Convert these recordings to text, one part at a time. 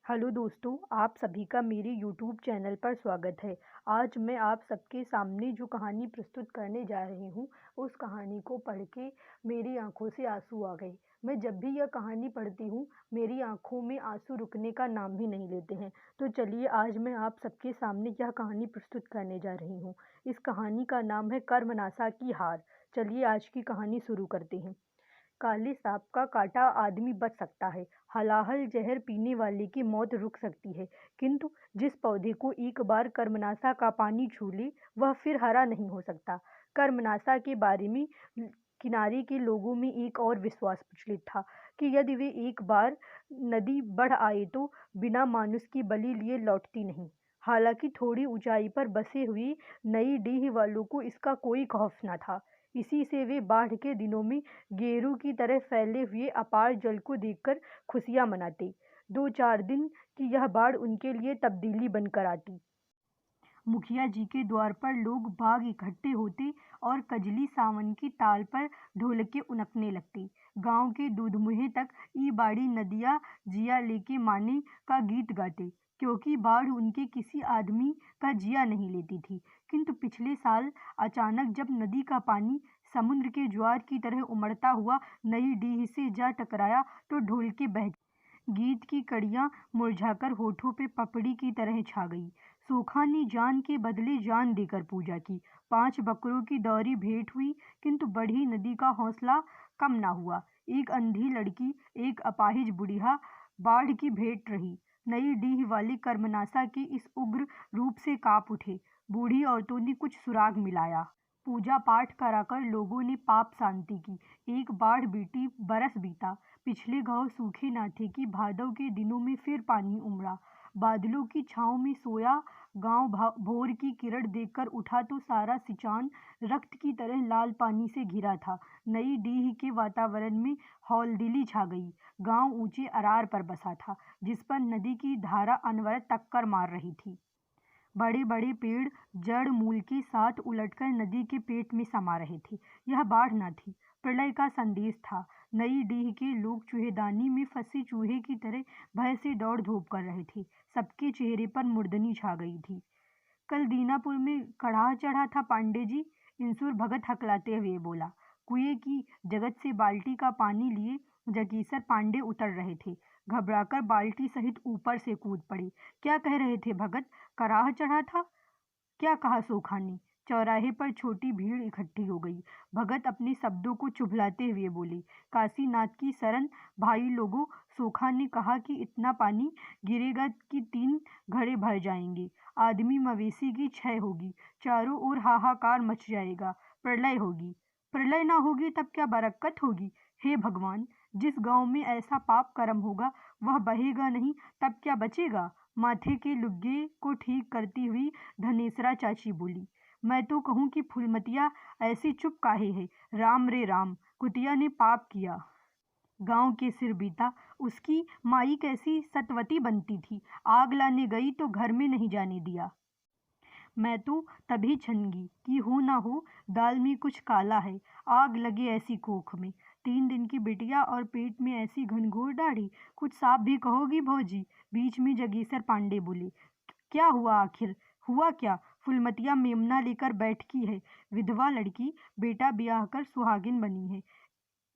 Hello दोस्तों, आप सभी का मेरे यूट्यूब चैनल पर स्वागत है। आज मैं आप सबके सामने जो कहानी प्रस्तुत करने जा रही हूँ, उस कहानी को पढ़ के मेरी आंखों से आंसू आ गए। मैं जब भी यह कहानी पढ़ती हूँ, मेरी आंखों में आंसू रुकने का नाम ही नहीं लेते हैं। तो चलिए, आज मैं आप सबके सामने यह कहानी प्रस्तुत करने जा रही हूँ। इस कहानी का नाम है कर्मनासा की हार। चलिए, आज की कहानी शुरू करते हैं। काले सांप का काटा आदमी बच सकता है, हलाहल जहर पीने वाले की मौत रुक सकती है, किंतु जिस पौधे को एक बार कर्मनासा का पानी छू ले, वह फिर हरा नहीं हो सकता। कर्मनासा के बारे में किनारे के लोगों में एक और विश्वास प्रचलित था कि यदि वे एक बार नदी बढ़ आए तो बिना मानुष की बलि लिए लौटती नहीं। हालांकि थोड़ी ऊंचाई पर बसे हुए नई डीह वालों को इसका कोई खौफ न था। इसी से वे बाढ़ के दिनों में गेरू की तरह फैले हुए अपार जल को देखकर खुशियां मनाते। 2-4 दिन की यह बाढ़ उनके लिए तब्दीली बनकर आती। मुखिया जी के द्वार पर लोग बाग इकट्ठे होते और कजली सावन की ताल पर ढोलके उनकने लगते। गांव के दूधमुहे तक ई बाड़ी नदिया जिया लेके माने का गीत गाते, क्योंकि बाढ़ उनके किसी आदमी का जिया नहीं लेती थी। किंतु पिछले साल अचानक जब नदी का पानी समुद्र के ज्वार की तरह उमड़ता हुआ नई डीह से जा टकराया, तो ढोलके बह गीत की कड़ियां मुरझाकर होठों पे पपड़ी की तरह छा गई। सूखा ने जान के बदले जान देकर पूजा की। 5 बकरों की दौरी भेंट हुई, किंतु बढ़ी नदी का हौसला कम ना हुआ। एक अंधी लड़की, एक अपाहिज बुढ़िया बाढ़ की भेंट रही। नई डीह वाले कर्मनासा के इस उग्र रूप से कांप उठे। बूढ़ी औरतों ने कुछ सुराग मिलाया, पूजा पाठ कराकर लोगों ने पाप शांति की। एक बाढ़ बीती बरस बीता। पिछले गांव सूखे ना थे कि भादव के दिनों में फिर पानी उमड़ा। बादलों की छांव में सोया गांव भोर की किरण देखकर उठा तो सारा सिंचान रक्त की तरह लाल पानी से घिरा था। नई डीह के वातावरण में हौलदिली छा गई। गांव ऊंचे अरार पर बसा था, जिस पर नदी की धारा अनवरत टक्कर मार रही थी। बड़े बड़े पेड़ जड़ मूल के साथ उलटकर नदी के पेट में समा रहे थे। यह बाढ़ न थी, प्रलय का संदेश था। नई डीह के लोग चूहेदानी में फंसे चूहे की तरह भय से दौड़ धूप कर रहे थे। सबके चेहरे पर मुर्दनी छा गई थी। कल दीनापुर में कड़ाह चढ़ा था पांडे जी, इंसुर भगत हकलाते हुए बोला। कुएं की जगत से बाल्टी का पानी लिए जगीसर पांडे उतर रहे थे। घबराकर बाल्टी सहित ऊपर से कूद पड़े। क्या कह रहे थे भगत? कराह चढ़ा था? क्या कहा सोखा ने? चौराहे पर छोटी भीड़ इकट्ठी हो गई। भगत अपने शब्दों को चुभलाते हुए बोले, काशीनाथ की शरण भाई लोगों, सोखा ने कहा कि इतना पानी गिरेगा कि 3 घड़े भर जाएंगे। आदमी मवेशी की क्षय होगी, चारों ओर हाहाकार मच जाएगा, प्रलय होगी। प्रलय ना होगी तब क्या बरक्कत होगी? हे भगवान, जिस गांव में ऐसा पाप कर्म होगा वह बहेगा नहीं, तब क्या बचेगा? माथे के लुग्गे को ठीक करती हुई धनेसरा चाची बोली। मैं तो कहूँ कि फूलमतिया ऐसी चुप काहे है? राम रे राम, कुतिया ने पाप किया, गांव के सिर बीता। उसकी माई कैसी सतवती बनती थी, आग लाने गई तो घर में नहीं जाने दिया। मैं तो तभी छनगी कि हो ना हो दाल में कुछ काला है, आग लगे ऐसी कोख में। 3 दिन की बिटिया और पेट में ऐसी घनघोर दाढ़ी, कुछ साफ भी कहोगी भौजी? बीच में जगीसर पांडे बोले। क्या हुआ आखिर? हुआ क्या? फुलमतिया मेमना लेकर बैठकी है, विधवा लड़की, बेटा ब्याह कर सुहागिन बनी है।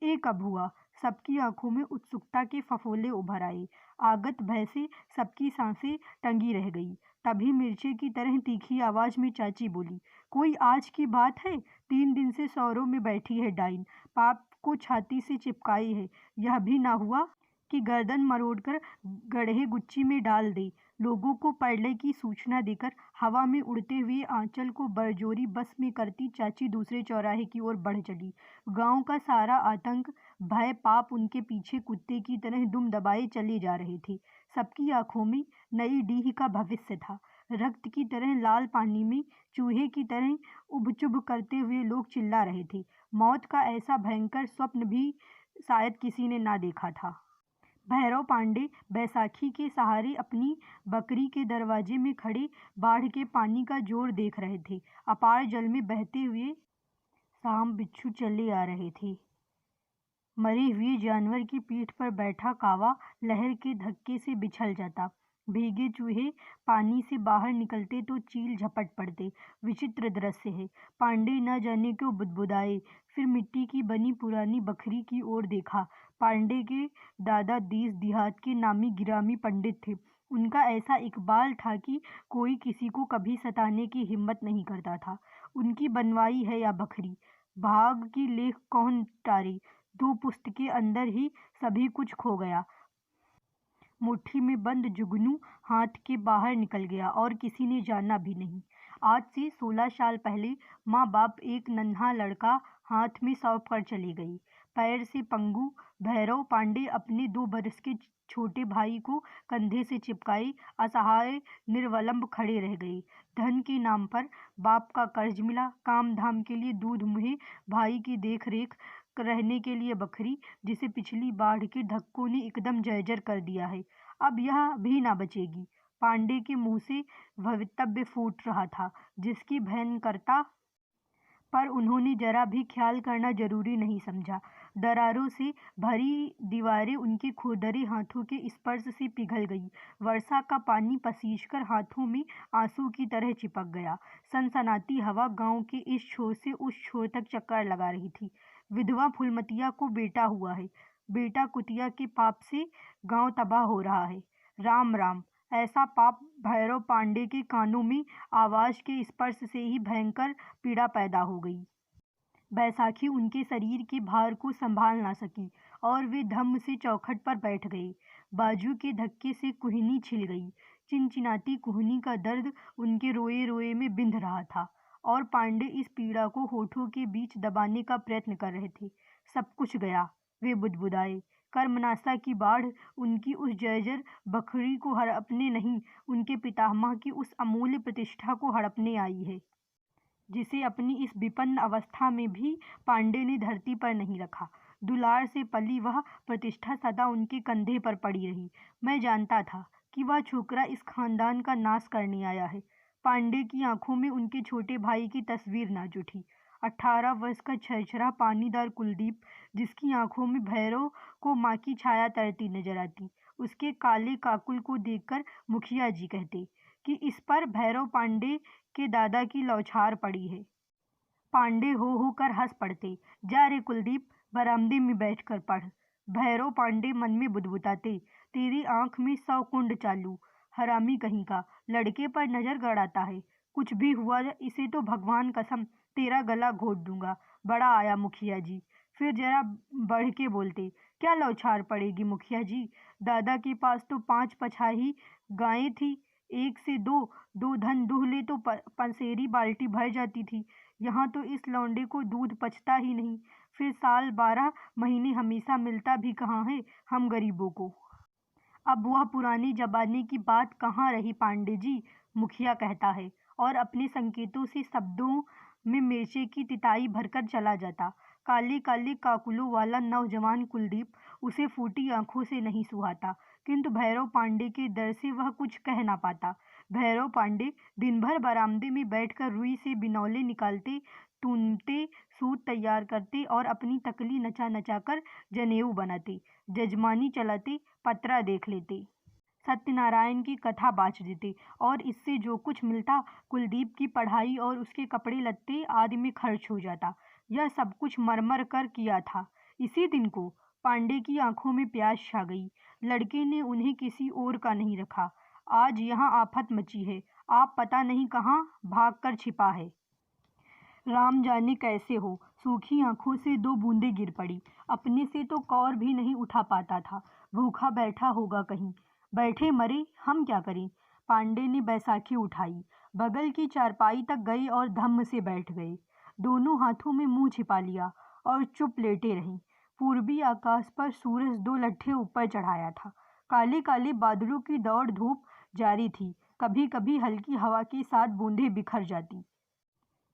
ये कब हुआ? सबकी आंखों में उत्सुकता के फफोले उभर आए। आगत भय से सबकी सांसें टंगी रह गई। तभी मिर्चे की तरह तीखी आवाज में चाची बोली, कोई आज की बात है? 3 दिन से सौरों में बैठी है डाइन, पाप को छाती से चिपकाई है। यह भी ना हुआ कि गर्दन मरोड़कर गड्ढे गुच्ची में डाल दे। लोगों को प्रलय की सूचना देकर हवा में उड़ते हुए आंचल को बरजोरी बस में करती चाची दूसरे चौराहे की ओर बढ़ चली। गांव का सारा आतंक, भय, पाप उनके पीछे कुत्ते की तरह दुम दबाए चले जा रहे थे। सबकी आंखों में नई डीह का भविष्य था। रक्त की तरह लाल पानी में चूहे की तरह उबचुब करते हुए लोग चिल्ला रहे थे। मौत का ऐसा भयंकर स्वप्न भी शायद किसी ने ना देखा था। भैरव पांडे बैसाखी के सहारे अपनी बकरी के दरवाजे में खड़े बाढ़ के पानी का जोर देख रहे थे। अपार जल में बहते हुए सांप बिच्छू चले आ रहे थे। मरे हुए जानवर की पीठ पर बैठा कावा लहर के धक्के से बिछल जाता। भीगे चूहे पानी से बाहर निकलते तो चील झपट पड़ते। विचित्र दृश्य है। पांडे न जाने क्यों बुदबुदाए। फिर मिट्टी की बनी पुरानी बखरी की ओर देखा। पांडे के दादा देश देहात के नामी गिरामी पंडित थे। उनका ऐसा इकबाल था कि कोई किसी को कभी सताने की हिम्मत नहीं करता था। उनकी बनवाई है या बखरी, भाग की लेख कौन टारे। 2 पुस्तकें अंदर ही सभी कुछ खो गया। मुट्ठी में बंद जुगनू हाथ के बाहर निकल गया और किसी ने जाना भी नहीं। आज से 16 साल पहले माँ बाप एक नन्हा लड़का हाथ में सौंप कर चली गई। पैर से पंगु भैरव पांडे अपने 2 बरस के छोटे भाई को कंधे से चिपकाए असहाय निर्वलंब खड़े रह गए। धन के नाम पर बाप का कर्ज मिला, काम धाम के लिए दूध मुहे, भाई की देख रेख रहने के लिए बकरी, जिसे पिछली बाढ़ के धक्कों ने एकदम जर्जर कर दिया है, अब यह भी ना बचेगी। पांडे के मुंह से भवितव्य फूट रहा था, जिसकी भयंकरता पर उन्होंने जरा भी ख्याल करना जरूरी नहीं समझा। दरारों से भरी दीवारें उनके खुरदरे हाथों के स्पर्श से पिघल गई। वर्षा का पानी पसीजकर हाथों में आंसू की तरह चिपक गया। सनसनाती हवा गांव के इस छोर से उस छोर तक चक्कर लगा रही थी। विधवा फुलमतिया को बेटा हुआ है। बेटा कुतिया के पाप से गांव तबाह हो रहा है। राम राम। ऐसा पाप भैरव पांडे के कानों में आवाज के स्पर्श से ही भयंकर पीड़ा पैदा हो गई। बैसाखी उनके शरीर के भार को संभाल ना सकी और वे धम्म से चौखट पर बैठ गए। बाजू के धक्के से कुहनी छिल गई। चिनचिनाती कुहनी का दर्द उनके रोए रोए में बिंध रहा था और पांडे इस पीड़ा को होठों के बीच दबाने का प्रयत्न कर रहे थे। सब कुछ गया, वे बुदबुदाए। कर्मनाशा की बाढ़ उनकी उस जर्जर बखरी को हड़पने नहीं, उनके पितामह की उस अमूल्य प्रतिष्ठा को हड़पने आई है, जिसे अपनी इस विपन्न अवस्था में भी पांडे ने धरती पर नहीं रखा। दुलार से पली वह प्रतिष्ठा सदा उनके कंधे पर पड़ी रही। मैं जानता था कि वह छोकरा इस खानदान का नाश करने आया है। पांडे की आंखों में उनके छोटे भाई की तस्वीर नाच उठी। 18 वर्ष का छरछरा पानीदार कुलदीप, जिसकी आंखों में भैरव को माँ की छाया तैरती नजर आती। उसके काले काकुल को देखकर मुखिया जी कहते कि इस पर भैरव पांडे के दादा की लौछार पड़ी है। पांडे हो कर हंस पड़ते। जा रे कुलदीप, बरामदे में बैठ कर पढ़। भैरव पांडे मन में बुदबुदाते, तेरी आंख में 100 कुंड चालू, हरामी कहीं का, लड़के पर नजर गड़ाता है। कुछ भी हुआ इसे तो भगवान कसम तेरा गला घोट दूंगा। बड़ा आया मुखिया जी। फिर जरा बढ़ के बोलते, क्या लौछार पड़ेगी मुखिया जी, दादा के पास तो 5 पछाही गायें थी, 1 से 2 दो धन दूह ले तो पंसेरी बाल्टी भर जाती थी। यहाँ तो इस लौंडे को दूध पचता ही नहीं। फिर साल 12 महीने हमेशा मिलता भी कहाँ है हम गरीबों को। अब वह पुरानी जमाने की बात कहाँ रही पांडे जी, मुखिया कहता है और अपने संकेतों से शब्दों में मिर्चे की तिताई भरकर चला जाता। काले काले काकुलों वाला नौजवान कुलदीप उसे फूटी आंखों से नहीं सुहाता, किंतु भैरव पांडे के डर से वह कुछ कह ना पाता। भैरव पांडे दिन भर बरामदे में बैठकर रुई से बिनौले निकालते, टूनते, सूत तैयार करते और अपनी तकली नचा नचा कर जनेऊ बनाते, जजमानी चलाते, पत्रा देख लेते, सत्यनारायण की कथा बाँच देते और इससे जो कुछ मिलता कुलदीप की पढ़ाई और उसके कपड़े लत्ते आदि में खर्च हो जाता। यह सब कुछ मर कर किया था। इसी दिन को पांडे की आंखों में प्यास छा गई। लड़के ने उन्हें किसी और का नहीं रखा। आज यहाँ आफत मची है, आप पता नहीं कहाँ भाग कर छिपा है। राम जाने कैसे हो। सूखी आंखों से 2 बूंदें गिर पड़ी। अपने से तो कौर भी नहीं उठा पाता था। भूखा बैठा होगा कहीं। बैठे मरे, हम क्या करें। पांडे ने बैसाखी उठाई, बगल की चारपाई तक गए और धम्म से बैठ गए। दोनों हाथों में मुंह छिपा लिया और चुप लेटे रहे। पूर्वी आकाश पर सूरज 2 लट्ठे ऊपर चढ़ाया था। काले काले बादलों की दौड़ धूप जारी थी। कभी कभी हल्की हवा के साथ बूंदें बिखर जाती।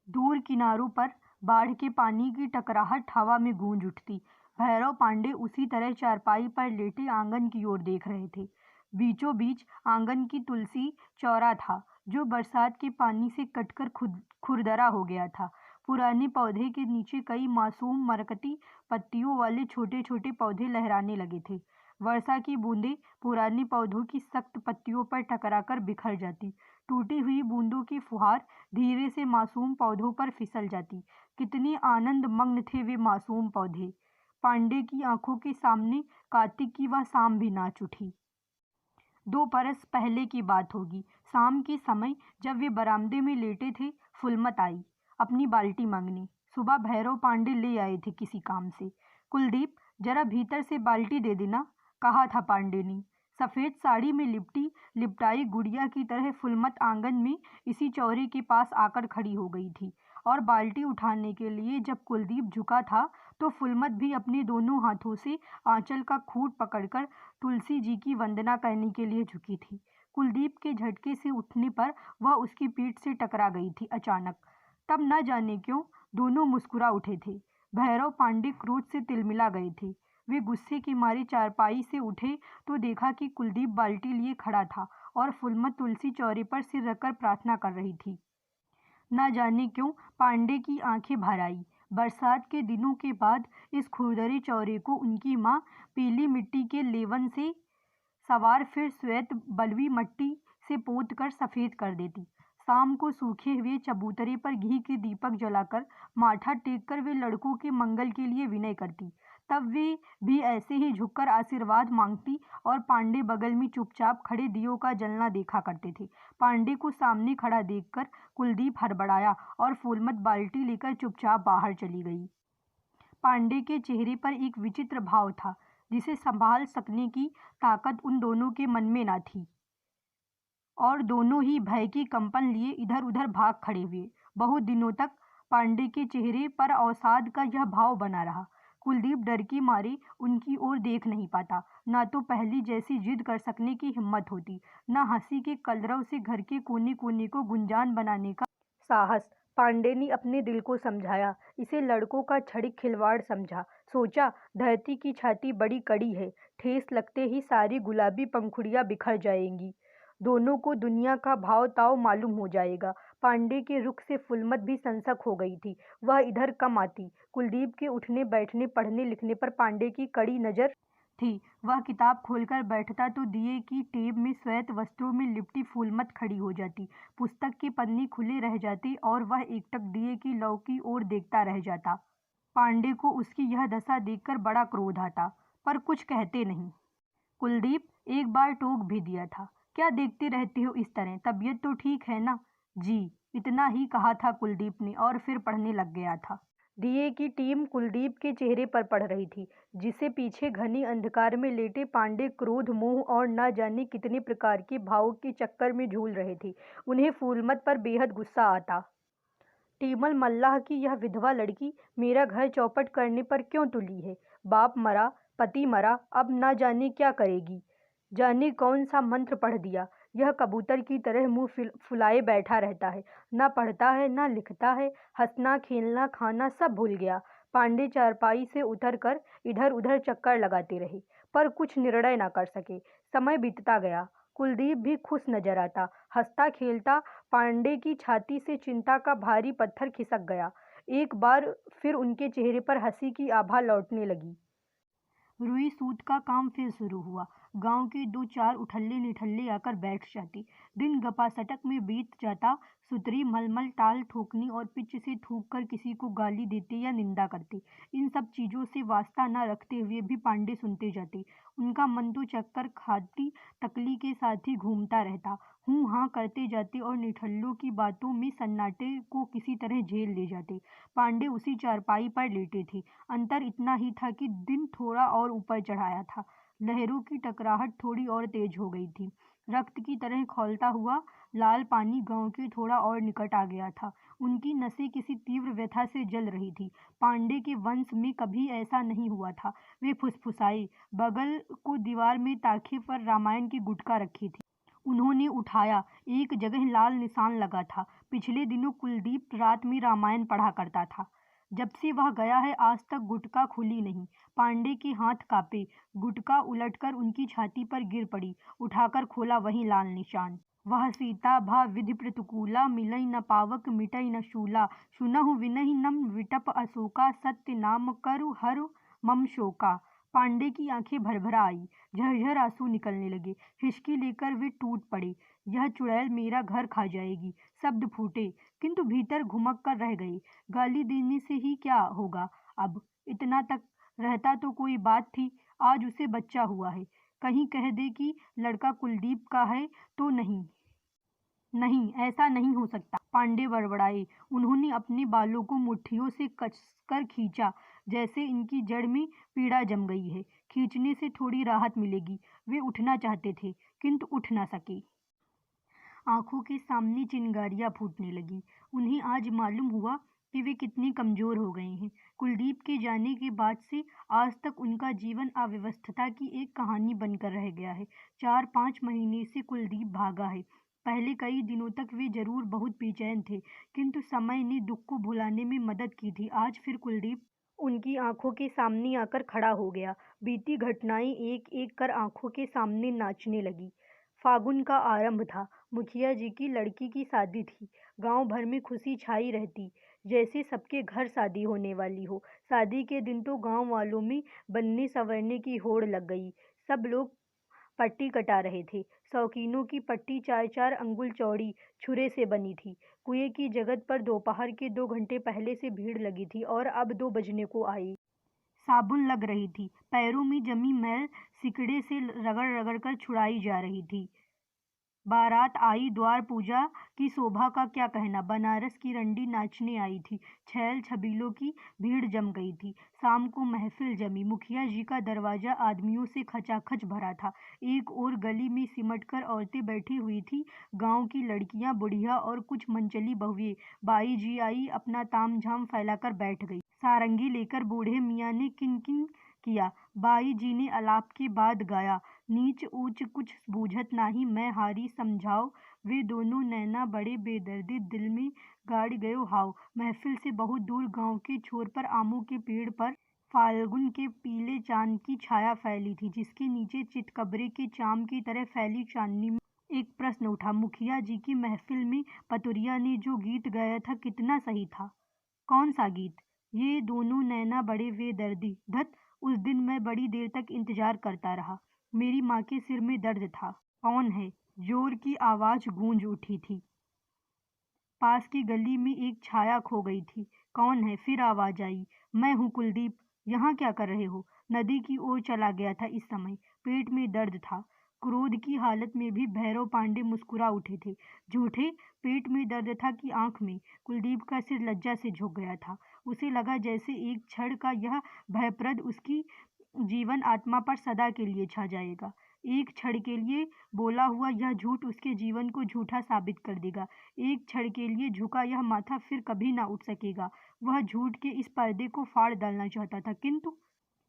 दूर किनारों पर बाढ़ के पानी की टकराहट हवा में गूंज उठती। भैरव पांडे उसी तरह चारपाई पर लेटे आंगन की ओर देख रहे थे। बीचों बीच आंगन की तुलसी चौरा था, जो बरसात के पानी से कटकर खुरदरा हो गया था। पुराने पौधे के नीचे कई मासूम मरकती पत्तियों वाले छोटे छोटे पौधे लहराने लगे थे। वर्षा की बूंदें पुराने पौधों की सख्त पत्तियों पर टकराकर बिखर जाती। टूटी हुई बूंदों की फुहार धीरे से मासूम पौधों पर फिसल जाती। कितने आनंद मग्न थे वे मासूम पौधे। पांडे की आंखों के सामने कार्तिक की वह शाम भी नाच उठी। 2 बरस पहले की बात होगी। शाम के समय जब वे बरामदे में लेटे थे, फुलमत आई अपनी बाल्टी मांगने। सुबह भैरव पांडे ले आए थे किसी काम से। कुलदीप, जरा भीतर से बाल्टी दे देना, कहा था पांडे ने। सफेद साड़ी में लिपटी लिपटाई गुड़िया की तरह फुलमत आंगन में इसी चौरे के पास आकर खड़ी हो गई थी, और बाल्टी उठाने के लिए जब कुलदीप झुका था तो फुलमत भी अपने दोनों हाथों से आंचल का खूंट पकड़कर तुलसी जी की वंदना करने के लिए झुकी थी। कुलदीप के झटके से उठने पर वह उसकी पीठ से टकरा गई थी अचानक। तब न जाने क्यों दोनों मुस्कुरा उठे थे। भैरव पांडे क्रोध से तिलमिला गए थे। वे गुस्से के मारे चारपाई से उठे तो देखा कि कुलदीप बाल्टी लिए खड़ा था और फुलमत तुलसी चौरे पर सिर रखकर प्रार्थना कर रही थी। न जाने क्यों पांडे की आंखें भर आई। बरसात के दिनों के बाद इस खुरदरे चौरे को उनकी माँ पीली मिट्टी के लेवन से सवार फिर श्वेत बलुई मिट्टी से पोत कर सफेद कर देती। शाम को सूखे हुए चबूतरे पर घी के दीपक जलाकर माथा टेक कर वे लड़कों के मंगल के लिए विनय करती। तब वे भी ऐसे ही झुककर आशीर्वाद मांगती और पांडे बगल में चुपचाप खड़े दियों का जलना देखा करते थे। पांडे को सामने खड़ा देखकर कुलदीप हड़बड़ाया और फूलमत बाल्टी लेकर चुपचाप बाहर चली गई। पांडे के चेहरे पर एक विचित्र भाव था जिसे संभाल सकने की ताकत उन दोनों के मन में न थी, और दोनों ही भय की कंपन लिए इधर उधर भाग खड़े हुए। बहुत दिनों तक पांडे के चेहरे पर अवसाद का यह भाव बना रहा। कुलदीप डर के मारे उनकी ओर देख नहीं पाता। न तो पहली जैसी जिद कर सकने की हिम्मत होती, न हंसी के कलरव से घर के कोने कोने को गुंजान बनाने का साहस। पांडे ने अपने दिल को समझाया, इसे लड़कों का क्षणिक खिलवाड़ समझा। सोचा, धरती की छाती बड़ी कड़ी है, ठेस लगते ही सारी गुलाबी पंखुड़ियां बिखर जाएंगी। दोनों को दुनिया का भाव ताव मालूम हो जाएगा। पांडे के रुख से फुलमत भी सनसक हो गई थी। वह इधर कम आती। कुलदीप के उठने बैठने पढ़ने लिखने पर पांडे की कड़ी नजर थी। वह किताब खोलकर बैठता तो दिए की टेब में श्वेत वस्त्रों में लिपटी फूलमत खड़ी हो जाती। पुस्तक के पन्ने खुले रह जाते और वह एकटक दिए की लौ की ओर देखता रह जाता। पांडे को उसकी यह दशा देखकर बड़ा क्रोध आता, पर कुछ कहते नहीं। कुलदीप, एक बार टोक भी दिया था, क्या देखते रहते हो इस तरह, तबीयत तो ठीक है ना? जी, इतना ही कहा था कुलदीप ने और फिर पढ़ने लग गया था। दिए की टीम कुलदीप के चेहरे पर पड़ रही थी, जिसे पीछे घने अंधकार में लेटे पांडे क्रोध, मोह और न जाने कितने प्रकार के भावों के चक्कर में झूल रहे थे। उन्हें फूलमत पर बेहद गुस्सा आता। टीमल मल्लाह की यह विधवा लड़की मेरा घर चौपट करने पर क्यों तुली है? बाप मरा, पति मरा, अब न जाने क्या करेगी। जाने कौन सा मंत्र पढ़ दिया। यह कबूतर की तरह मुंह फुलाए बैठा रहता है, न पढ़ता है न लिखता है, हंसना खेलना खाना सब भूल गया। पांडे चारपाई से उतरकर इधर उधर चक्कर लगाते रहे, पर कुछ निर्णय न कर सके। समय बीतता गया। कुलदीप भी खुश नजर आता, हंसता खेलता। पांडे की छाती से चिंता का भारी पत्थर खिसक गया। एक बार फिर उनके चेहरे पर हंसी की आभा लौटने लगी। रुई सूत का काम फिर शुरू हुआ। गांव के 2-4 उठल्ले निठल्ले आकर बैठ जाते। दिन गपासटक में बीत जाता। सुतरी मलमल टाल ठोकने और पिच से थूक कर किसी को गाली देते या निंदा करते। इन सब चीजों से वास्ता न रखते हुए भी पांडे सुनते जाते। उनका मन तो चक्कर खाती तकली के साथ ही घूमता रहता। हूँ हाँ करते जाते और निठल्लों की बातों में सन्नाटे को किसी तरह झेल ले जाते। पांडे उसी चारपाई पर लेटे थे। अंतर इतना ही था कि दिन थोड़ा और ऊपर चढ़ाया था। लहरों की टकराहट थोड़ी और तेज हो गई थी। रक्त की तरह खौलता हुआ लाल पानी गांव के थोड़ा और निकट आ गया था। उनकी नसें किसी तीव्र व्यथा से जल रही थी। पांडे के वंश में कभी ऐसा नहीं हुआ था। वे फुसफुसाए। बगल को दीवार में ताखे पर रामायण की गुटका रखी थी। उन्होंने उठाया। एक जगह लाल निशान लगा था। पिछले दिनों कुलदीप रात में रामायण पढ़ा करता था। जब से वह गया है आज तक गुटका खुली नहीं। पांडे के हाथ कांपे। गुटका उलटकर उनकी छाती पर गिर पड़ी। उठाकर खोला, वही लाल निशान। वह सीता भा विधि प्रतिकूला, मिलई न पावक मिटई न शूला। सुनहु विनहि नम विटप अशोका, सत्य नाम करु हरु मम शोका। पांडे की आंखें भरभर आई, झरझर आंसू निकलने लगे। हिचकी लेकर वे टूट पड़े। यह चुड़ैल मेरा घर खा जाएगी, शब्द फूटे, किंतु भीतर घुमक कर रह गए। गाली देने से ही क्या होगा अब, इतना तक रहता तो कोई बात थी। आज उसे बच्चा हुआ है, कहीं कह दे कि लड़का कुलदीप का है तो नहीं। नहीं, ऐसा नहीं हो सकता, पांडे बड़बड़ाए। उन्होंने अपने बालों को मुट्ठियों से कसकर खींचा, जैसे इनकी जड़ में पीड़ा जम गई है। खींचने से थोड़ी राहत मिलेगी। वे उठना चाहते थे, किंतु उठ ना सके। आंखों के सामने चिंगारियां फूटने लगी। उन्हें आज मालूम हुआ कि वे कितने कमजोर हो गए हैं। कुलदीप के जाने के बाद से आज तक उनका जीवन अव्यवस्था की एक कहानी बनकर रह गया है। 4-5 महीने से कुलदीप भागा है। पहले कई दिनों तक वे जरूर बहुत बेचैन थे, किंतु समय ने दुख को भुलाने में मदद की थी। आज फिर कुलदीप उनकी आंखों के सामने आकर खड़ा हो गया। बीती घटनाएं एक एक कर आंखों के सामने नाचने लगी। फागुन का आरंभ था। मुखिया जी की लड़की की शादी थी। गांव भर में खुशी छाई रहती, जैसे सबके घर शादी होने वाली हो। शादी के दिन तो गांव वालों में बनने संवरने की होड़ लग गई। सब लोग पट्टी कटा रहे थे। शौकीनों की पट्टी 4-4 अंगुल चौड़ी छुरे से बनी थी। कुएं की जगत पर दोपहर के 2 घंटे पहले से भीड़ लगी थी और अब 2 बजने को आई। साबुन लग रही थी, पैरों में जमी मैल सिकड़े से रगड़ रगड़ कर छुड़ाई जा रही थी। बारात आई, द्वार पूजा की शोभा का क्या कहना। बनारस की रंडी नाचने आई थी। छैल छबीलों की भीड़ जम गई थी। शाम को महफिल जमी। मुखिया जी का दरवाजा आदमियों से खचाखच भरा था। एक ओर गली में सिमटकर औरतें बैठी हुई थी। गांव की लड़कियां, बुढ़िया और कुछ मनचली बहुएं। बाई जी आई, अपना तामझाम फैलाकर बैठ गई। सारंगी लेकर बूढ़े मियाँ ने किन किन किया। बाई जी ने अलाप के बाद गाया, नीच ऊंच कुछ बूझत नाही, मैं हारी समझाओ। वे दोनों नैना बड़े बेदर्दी, दिल में गाड़ गयो हाव। महफिल से बहुत दूर गांव के छोर पर आमों के पेड़ पर फाल्गुन के पीले चांद की छाया फैली थी, जिसके नीचे चितकबरे के चाम की तरह फैली चांदनी में एक प्रश्न उठा। मुखिया जी की महफिल में पतुरिया ने जो गीत गाया था, कितना सही था। कौन सा गीत? ये दोनों नैना बड़े बेदर्दी। धत, उस दिन मैं बड़ी देर तक इंतजार करता रहा। मेरी माँ के सिर में दर्द था। कौन है? जोर की आवाज गूंज उठी थी। पास की गली में एक छाया खो गई थी। कौन है? फिर आवाज आई, मैं हूँ कुलदीप। यहाँ क्या कर रहे हो? नदी की ओर चला गया था इस समय। पेट में दर्द था। क्रोध की हालत में भी भैरव पांडे मुस्कुरा उठे थे। झूठे, पेट में दर्द था कि आंख में? कुलदीप का सिर लज्जा से झुक गया था। उसे लगा जैसे एक क्षण का यह भयप्रद उसकी जीवन आत्मा पर सदा के लिए छा जाएगा। एक क्षण के लिए बोला हुआ यह झूठ उसके जीवन को झूठा साबित कर देगा। एक क्षण के लिए झुका यह माथा फिर कभी ना उठ सकेगा। वह झूठ के इस पर्दे को फाड़ डालना चाहता था, किंतु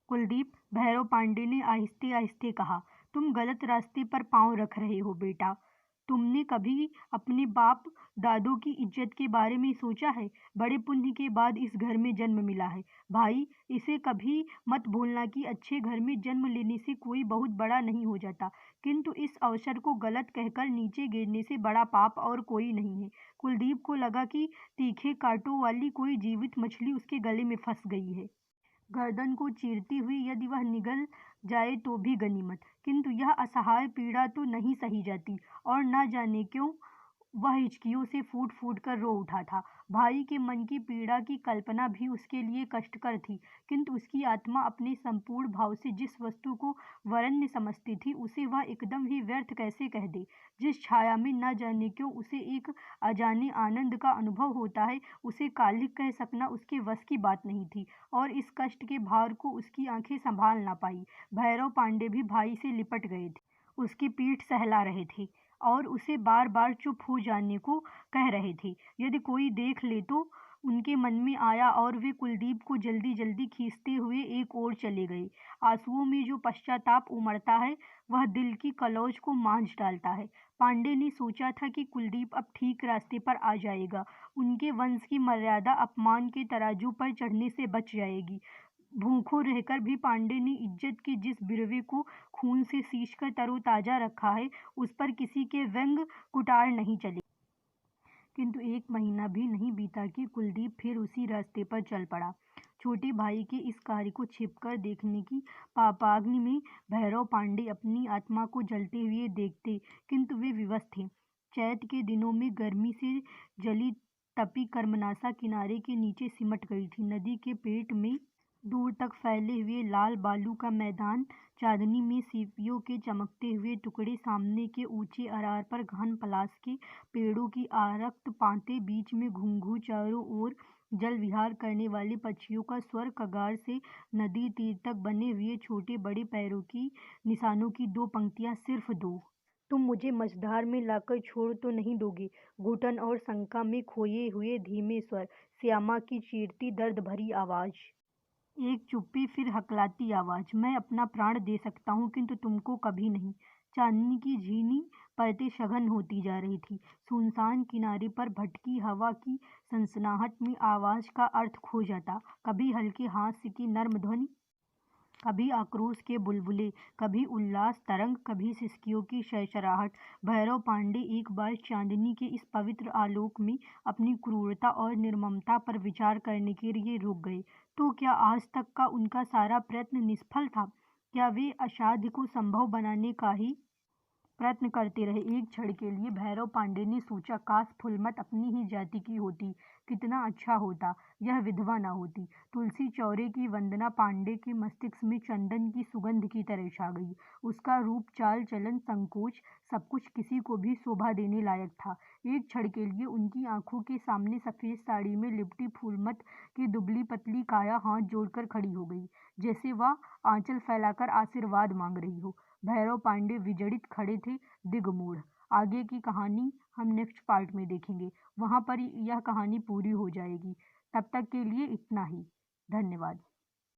कुलदीप, भैरव पांडे ने आहिस्ते आहिस्ते कहा, तुम गलत रास्ते पर पांव रख रहे हो बेटा। तुमने कभी अपने बाप दादों की इज्जत के बारे में सोचा है? बड़े पुण्य के बाद इस घर में जन्म मिला है भाई। इसे कभी मत भूलना कि अच्छे घर में जन्म लेने से कोई बहुत बड़ा नहीं हो जाता, किंतु इस अवसर को गलत कहकर नीचे गिरने से बड़ा पाप और कोई नहीं है। कुलदीप को लगा कि तीखे कांटों वाली कोई जीवित मछली उसके गले में फंस गई है। गर्दन को चीरती हुई यदि वह निगल जाए तो भी गनीमत, किंतु यह असहाय पीड़ा तो नहीं सही जाती। और न जाने क्यों वह हिचकियों से फूट फूट कर रो उठा था। भाई के मन की पीड़ा की कल्पना भी उसके लिए कष्टकर थी, किंतु उसकी आत्मा अपने संपूर्ण भाव से जिस वस्तु को वरण्य समझती थी, उसे वह एकदम ही व्यर्थ कैसे कह दे। जिस छाया में न जाने क्यों उसे एक अजाने आनंद का अनुभव होता है, उसे कालिक कह सकना उसके वश की बात नहीं थी। और इस कष्ट के भार को उसकी आंखें संभाल ना पाई। भैरव पांडे भी भाई से लिपट गए थे, उसकी पीठ सहला रहे थे और उसे बार बार चुप हो जाने को कह रहे थे। यदि कोई देख ले तो उनके मन में आया और वे कुलदीप को जल्दी जल्दी खींचते हुए एक ओर चले गए। आंसुओं में जो पश्चाताप उमड़ता है, वह दिल की कलौज को मांझ डालता है। पांडे ने सोचा था कि कुलदीप अब ठीक रास्ते पर आ जाएगा। उनके वंश की मर्यादा अपमान के तराजू पर चढ़ने से बच जाएगी। भूखों रहकर भी पांडे ने इज्जत के जिस बिरवे को खून से सींचकर तरोताजा रखा है, उस पर किसी के व्यंग कुटार नहीं चले। किंतु 1 महीना भी नहीं बीता कि कुलदीप फिर उसी रास्ते पर चल पड़ा। छोटे भाई के इस कार्य को छिपकर देखने की पापाग्नि में भैरव पांडे अपनी आत्मा को जलते हुए देखते, किंतु वे विवश थे। चैत के दिनों में गर्मी से जली तपी कर्मनासा किनारे के नीचे सिमट गई थी। नदी के पेट में दूर तक फैले हुए लाल बालू का मैदान, चांदनी में सीपियों के चमकते हुए टुकड़े, सामने के ऊंचे अरार पर घन पलाश के पेड़ों की आरक्त पाते, बीच में घुंघू, चारों ओर जल विहार करने वाले पक्षियों का स्वर, कगार से नदी तीर तक बने हुए छोटे बड़े पैरों की निशानों की 2 पंक्तियां, सिर्फ 2। तुम मुझे मझधार में लाकर छोड़ तो नहीं दोगे? घुटन और शंका में खोए हुए धीमे स्वर, श्यामा की चीरती दर्द भरी आवाज। एक चुप्पी, फिर हकलाती आवाज, मैं अपना प्राण दे सकता हूँ, किंतु तुमको कभी नहीं। चांदनी की झीनी परतें सघन होती जा रही थी। सुनसान किनारे पर भटकी हवा की सनसनाहट में आवाज का अर्थ खो जाता। कभी हल्के हास्य की नर्म ध्वनि, कभी आक्रोश के बुलबुले, कभी उल्लास तरंग, कभी सिसकियों की सरसराहट। भैरव पांडे एक बार चांदनी के इस पवित्र आलोक में अपनी क्रूरता और निर्ममता पर विचार करने के लिए रुक गए। तो क्या आज तक का उनका सारा प्रयत्न निष्फल था? क्या वे असाध्य को संभव बनाने का ही प्रयत्न करते रहे? एक क्षण के लिए भैरव पांडे ने सोचा, काश फुलमत अपनी ही जाति की होती, कितना अच्छा होता, यह विधवा न होती। तुलसी चौरे की वंदना पांडे के मस्तिष्क में चंदन की सुगंध की तरह छा गई। उसका रूप, चाल चलन, संकोच, सब कुछ किसी को भी शोभा देने लायक था। एक क्षण के लिए उनकी आंखों के सामने सफेद साड़ी में लिपटी फूलमत की दुबली पतली काया हाथ जोड़कर खड़ी हो गई, जैसे वह आंचल फैलाकर आशीर्वाद मांग रही हो। भैरव पांडे विजड़ित खड़े थे, दिग्मूढ़। आगे की कहानी हम नेक्स्ट पार्ट में देखेंगे। वहां पर यह कहानी पूरी हो जाएगी। तब तक के लिए इतना ही। धन्यवाद।